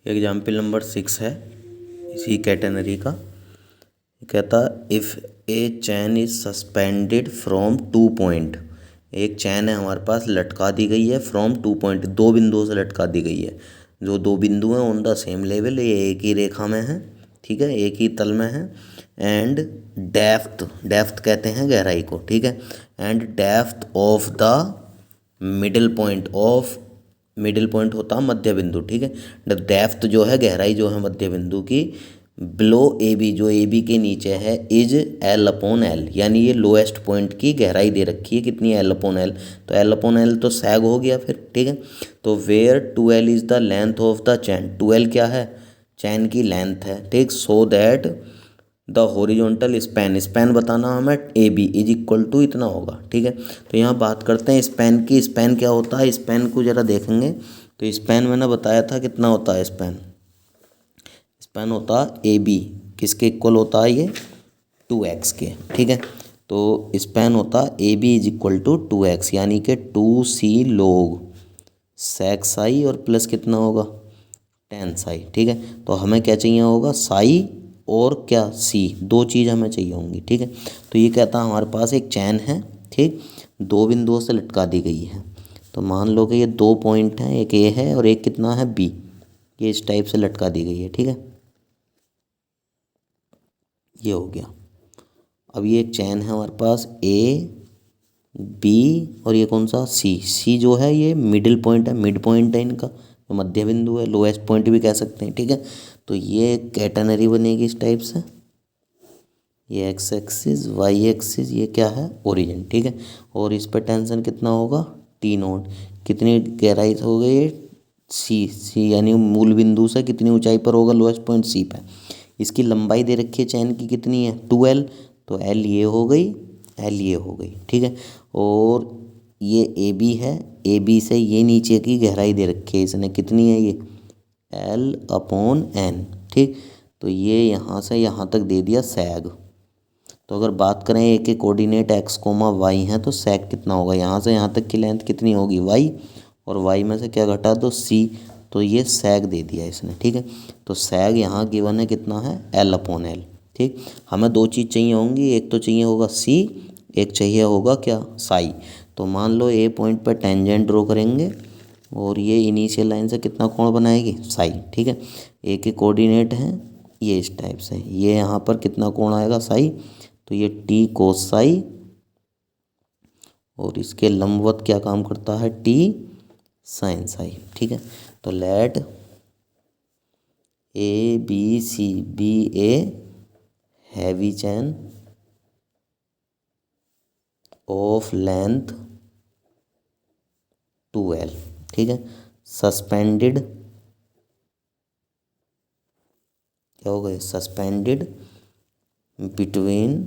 Example number 6 है इसी catenary का। कहता if A chain is suspended from 2 point. एक चैन है हमारे पास, लटका दी गई है फ्रॉम 2 पॉइंट, दो बिंदुओं से लटका दी गई है। जो दो बिंदु हैं ऑन द सेम लेवल, ये एक ही रेखा में है, ठीक है, एक ही तल में है। एंड डेप्थ कहते हैं गहराई को, ठीक है। And depth of the middle point होता है मध्य बिंदु, ठीक है। डेप्थ जो है, गहराई जो है मध्य बिंदु की, बिलो ए बी, जो ए बी के नीचे है, इज एल अपॉन एल, यानी ये लोएस्ट पॉइंट की गहराई दे रखी है कितनी, एल अपॉन एल। तो एल अपॉन एल तो सैग हो गया फिर, ठीक है। तो where 2L is the length of the chain, 2L क्या है, चैन की लेंथ है, ठीक। So that the horizontal span बताना हमें, A B is equal to इतना होगा, ठीक है। तो यहाँ बात करते हैं स्पैन की। स्पैन क्या होता है, स्पैन को ज़रा देखेंगे तो स्पैन मैंने बताया था कितना होता है स्पैन होता है ए बी, किसके इक्वल होता है ये, 2x के, ठीक है। तो स्पैन होता है A B is equal to 2x, यानी कि 2c log sec साई और प्लस कितना होगा, tan साई, ठीक है। तो हमें क्या चाहिए होगा, साई और क्या, सी, दो चीज़ हमें चाहिए होंगी, ठीक है। तो ये कहता है हमारे पास एक चैन है, ठीक, दो बिंदुओं से लटका दी गई है। तो मान लो कि ये दो पॉइंट हैं, एक ए है और एक कितना है बी, ये इस टाइप से लटका दी गई है, ठीक है। ये हो गया। अब ये एक चैन है हमारे पास, ए बी और ये कौन सा, सी जो है ये मिडिल पॉइंट है, मिड पॉइंट है इनका, तो मध्य बिंदु है, लोएस्ट पॉइंट भी कह सकते हैं, ठीक है। तो ये कैटेनरी बनेगी इस टाइप से, ये एक्स एक्सिस, वाई एक्सिस, ये क्या है, ओरिजिन, ठीक है। और इस पर टेंशन कितना होगा, टी नोट, कितनी गहराई से हो गई ये, सी यानी मूल बिंदु से कितनी ऊंचाई पर होगा, लोएस्ट पॉइंट सी पे। इसकी लंबाई दे रखी है चैन की कितनी है, 2L, तो L ये हो गई, L ये हो गई, ठीक है। और ये ए बी है, ए बी से ये नीचे की गहराई दे रखी है इसने, कितनी है ये, L अपॉन एन, ठीक। तो ये यहाँ से यहाँ तक दे दिया सैग। तो अगर बात करें ए के कोऑर्डिनेट एक्स कोमा वाई हैं, तो सैग कितना होगा, यहाँ से यहाँ तक की लेंथ कितनी होगी, वाई, और वाई में से क्या घटा दो, सी। तो ये सैग दे दिया इसने, ठीक है। तो सैग यहाँ गिवन है कितना है, एल अपॉन एल, ठीक। हमें दो चीज़ चाहिए होंगी, एक तो चाहिए होगा सी, एक चाहिए होगा क्या, साई। तो मान लो ए पॉइंट पर टेंजेंट ड्रॉ करेंगे और ये इनिशियल लाइन से कितना कोण बनाएगी, साई, ठीक है। ए के कोऑर्डिनेट हैं ये इस टाइप से, ये यहाँ पर कितना कोण आएगा, साई, तो ये टी कोस साई, और इसके लंबवत क्या काम करता है, टी साइन साई, ठीक है। तो let A B C be a heavy chain of length 2L, ठीक है, सस्पेंडेड, क्या हो गए, suspended between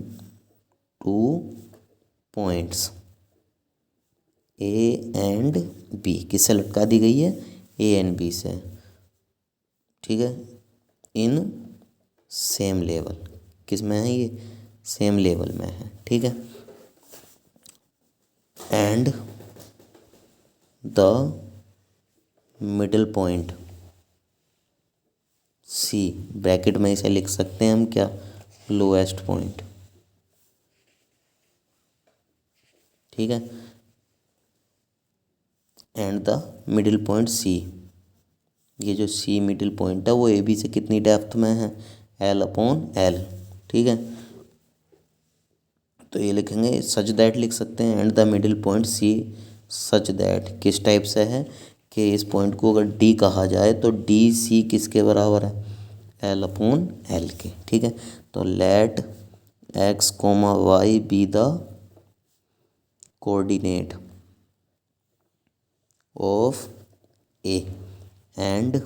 2 points A and B, किससे लटका दी गई है, ए एंड बी से, ठीक है, इन सेम लेवल, किस में है ये, सेम लेवल में है, ठीक है। And the middle point C, bracket में इसे लिख सकते हैं हम क्या, लोएस्ट पॉइंट, ठीक है। And the middle point C, ये जो सी मिडिल पॉइंट है वो ए बी से कितनी डेप्थ में है, एल अपॉन एल, ठीक है। तो ये लिखेंगे सच दैट, लिख सकते हैं and the middle point C such that, किस टाइप से है कि इस पॉइंट को अगर डी कहा जाए तो डी सी किसके बराबर है, एल अपॉन एल के, ठीक है। तो let x comma y be the coordinate of A and